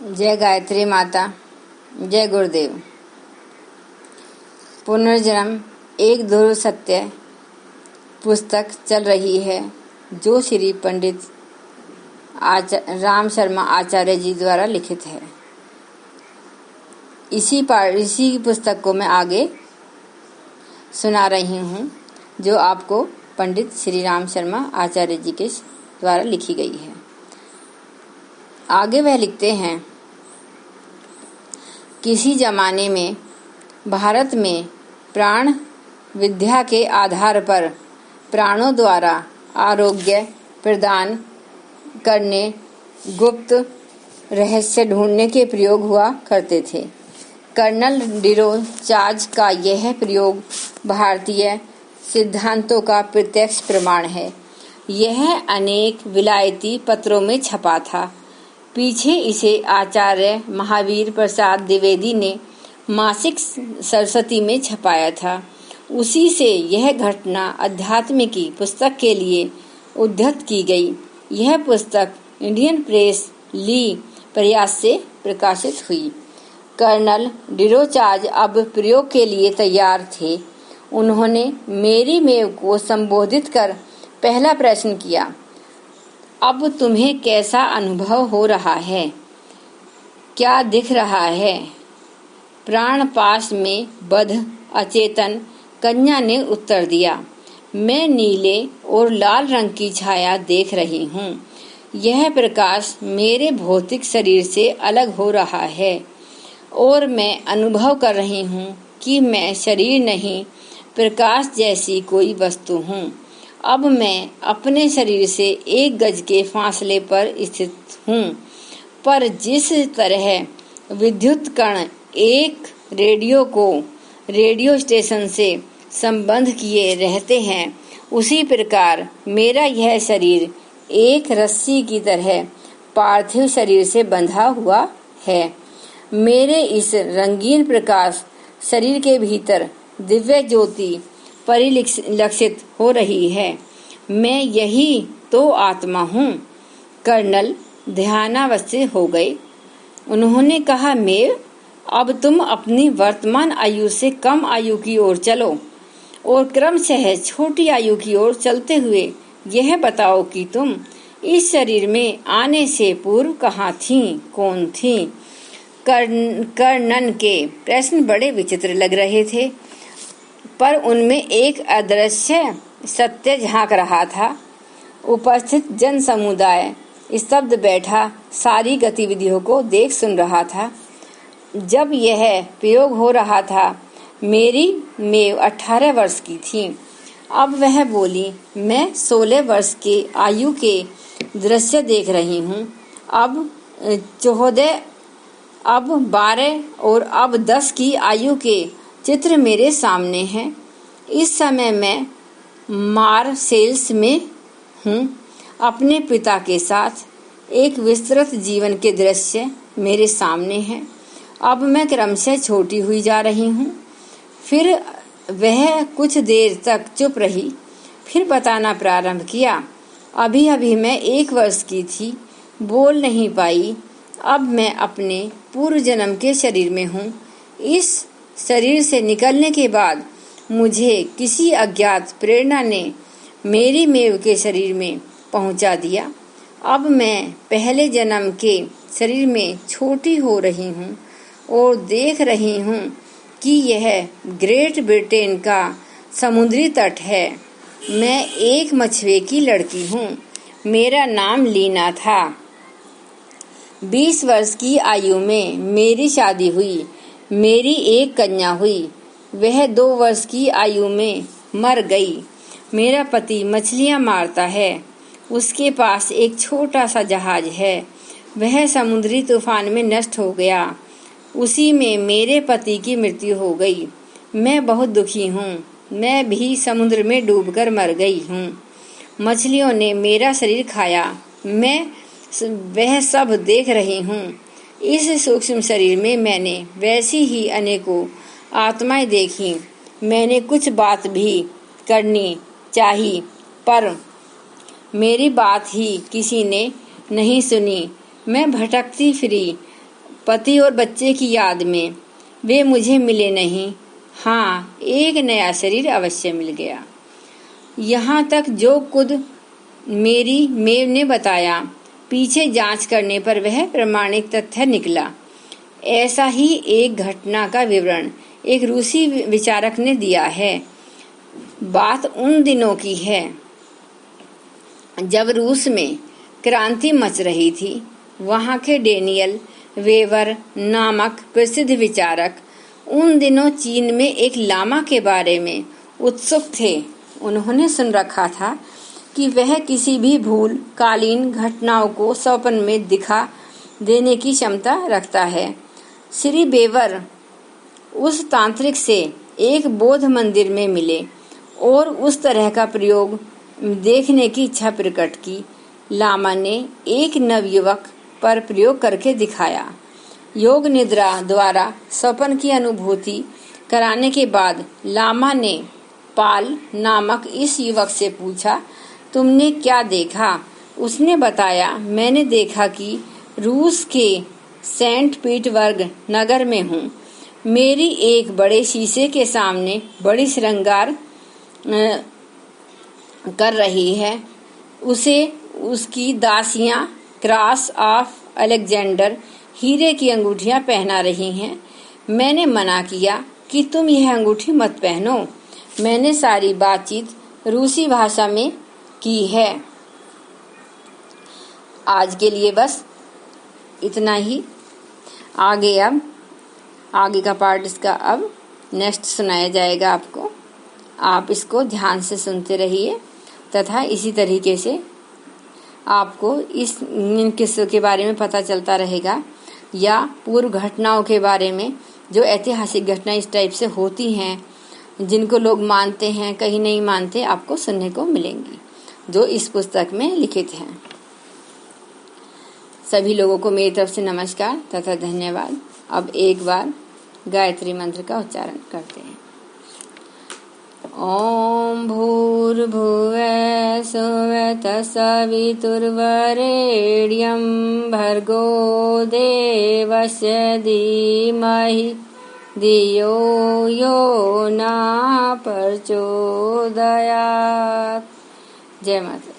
जय गायत्री माता, जय गुरुदेव। पुनर्जन्म एक ध्रुव सत्य पुस्तक चल रही है जो श्री पंडित राम शर्मा आचार्य जी द्वारा लिखित है। इसी पुस्तक को मैं आगे सुना रही हूँ जो आपको पंडित श्री राम शर्मा आचार्य जी के द्वारा लिखी गई है। आगे वह लिखते हैं, किसी जमाने में भारत में प्राण विद्या के आधार पर प्राणों द्वारा आरोग्य प्रदान करने गुप्त रहस्य ढूंढने के प्रयोग हुआ करते थे। कर्नल डिरोचार्ज का यह प्रयोग भारतीय सिद्धांतों का प्रत्यक्ष प्रमाण है। यह अनेक विलायती पत्रों में छपा था। पीछे इसे आचार्य महावीर प्रसाद द्विवेदी ने मासिक सरस्वती में छपाया था। उसी से यह घटना अध्यात्म की पुस्तक के लिए उद्धृत की गई। यह पुस्तक इंडियन प्रेस ली प्रयास से प्रकाशित हुई। कर्नल डिरोचार्ज अब प्रयोग के लिए तैयार थे। उन्होंने मेरी मेव को संबोधित कर पहला प्रश्न किया, अब तुम्हें कैसा अनुभव हो रहा है? क्या दिख रहा है? प्राणपाश में बद्ध अचेतन कन्या ने उत्तर दिया, मैं नीले और लाल रंग की छाया देख रही हूँ। यह प्रकाश मेरे भौतिक शरीर से अलग हो रहा है और मैं अनुभव कर रही हूँ कि मैं शरीर नहीं, प्रकाश जैसी कोई वस्तु हूँ। अब मैं अपने शरीर से 1 गज के फासले पर स्थित हूँ, पर जिस तरह विद्युत कण एक रेडियो स्टेशन से संबंध किए रहते हैं, उसी प्रकार मेरा यह शरीर एक रस्सी की तरह पार्थिव शरीर से बंधा हुआ है। मेरे इस रंगीन प्रकाश शरीर के भीतर दिव्य ज्योति परिलक्षित हो रही है। मैं यही तो आत्मा हूँ। कर्नल ध्यानावस्थ हो गए। उन्होंने कहा, मेव, अब तुम अपनी वर्तमान आयु से कम आयु की ओर चलो और क्रमशः छोटी आयु की ओर चलते हुए यह बताओ कि तुम इस शरीर में आने से पूर्व कहाँ थीं, कौन थीं? कर्नल के प्रश्न बड़े विचित्र लग रहे थे, पर उनमें एक अदृश्य सत्य झांक रहा था। उपस्थित जन समुदाय स्तब्ध बैठा सारी गतिविधियों को देख सुन रहा था। जब यह प्रयोग हो रहा था, मेरी मेव 18 वर्ष की थी। अब वह बोली, मैं 16 वर्ष के आयु के दृश्य देख रही हूँ। अब 14, अब 12 और अब 10 की आयु के चित्र मेरे सामने हैं। इस समय मैं मार्सेल्स में हूँ, अपने पिता के साथ। एक विस्तृत जीवन के दृश्य मेरे सामने हैं। अब मैं क्रमशः छोटी हुई जा रही हूँ। फिर वह कुछ देर तक चुप रही, फिर बताना प्रारंभ किया। अभी अभी मैं 1 वर्ष की थी, बोल नहीं पाई। अब मैं अपने पूर्व जन्म के शरीर में हूँ। इस शरीर से निकलने के बाद मुझे किसी अज्ञात प्रेरणा ने मेरी मेव के शरीर में पहुँचा दिया। अब मैं पहले जन्म के शरीर में छोटी हो रही हूँ और देख रही हूँ कि यह ग्रेट ब्रिटेन का समुद्री तट है। मैं एक मछुए की लड़की हूँ। मेरा नाम लीना था। 20 वर्ष की आयु में मेरी शादी हुई। मेरी एक कन्या हुई। वह 2 वर्ष की आयु में मर गई। मेरा पति मछलियाँ मारता है। उसके पास एक छोटा सा जहाज है। वह समुद्री तूफान में नष्ट हो गया। उसी में मेरे पति की मृत्यु हो गई। मैं बहुत दुखी हूँ। मैं भी समुद्र में डूबकर मर गई हूँ। मछलियों ने मेरा शरीर खाया। मैं वह सब देख रही हूँ। इस सूक्ष्म शरीर में मैंने वैसी ही अनेकों आत्माएं देखी। मैंने कुछ बात भी करनी चाहिए, पर मेरी बात ही किसी ने नहीं सुनी। मैं भटकती फिरी पति और बच्चे की याद में वे मुझे मिले नहीं। हाँ, एक नया शरीर अवश्य मिल गया। यहाँ तक जो खुद मेरी मेव ने बताया, पीछे जांच करने पर वह प्रमाणिक तथ्य निकला। ऐसा ही एक घटना का विवरण एक रूसी विचारक ने दिया है। बात उन दिनों की है जब रूस में क्रांति मच रही थी। वहाँ के डेनियल वेवर नामक प्रसिद्ध विचारक उन दिनों चीन में एक लामा के बारे में उत्सुक थे। उन्होंने सुन रखा था कि वह किसी भी भूल कालीन घटनाओं को स्वप्न में दिखा देने की क्षमता रखता है। श्री बेवर उस तांत्रिक से एक बौद्ध मंदिर में मिले और उस तरह का प्रयोग देखने की इच्छा प्रकट की। लामा ने एक नवयुवक पर प्रयोग करके दिखाया। योग निद्रा द्वारा स्वप्न की अनुभूति कराने के बाद लामा ने पाल नामक इस युवक से पूछा, तुमने क्या देखा? उसने बताया, मैंने देखा कि रूस के सेंट पीटर्सबर्ग नगर में हूँ। मेरी एक बड़े शीशे के सामने बड़ी श्रृंगार कर रही है। उसे उसकी दासियां क्रॉस ऑफ अलेक्जेंडर हीरे की अंगूठियां पहना रही हैं। मैंने मना किया कि तुम यह अंगूठी मत पहनो। मैंने सारी बातचीत रूसी भाषा में की है। आज के लिए बस इतना ही। आगे का पार्ट इसका अब नेक्स्ट सुनाया जाएगा आपको। आप इसको ध्यान से सुनते रहिए तथा इसी तरीके से आपको इन किस्सों के बारे में पता चलता रहेगा या पूर्व घटनाओं के बारे में जो ऐतिहासिक घटनाएं इस टाइप से होती हैं, जिनको लोग मानते हैं कहीं नहीं मानते, आपको सुनने को मिलेंगी जो इस पुस्तक में लिखित हैं। सभी लोगों को मेरी तरफ से नमस्कार तथा धन्यवाद। अब एक बार गायत्री मंत्र का उच्चारण करते हैं। ओम भूर्भुवः स्वः तत्सवितुर्वरेण्यं भर्गो देवस्य धीमहि धियो यो न प्रचोदयात्। जय माता।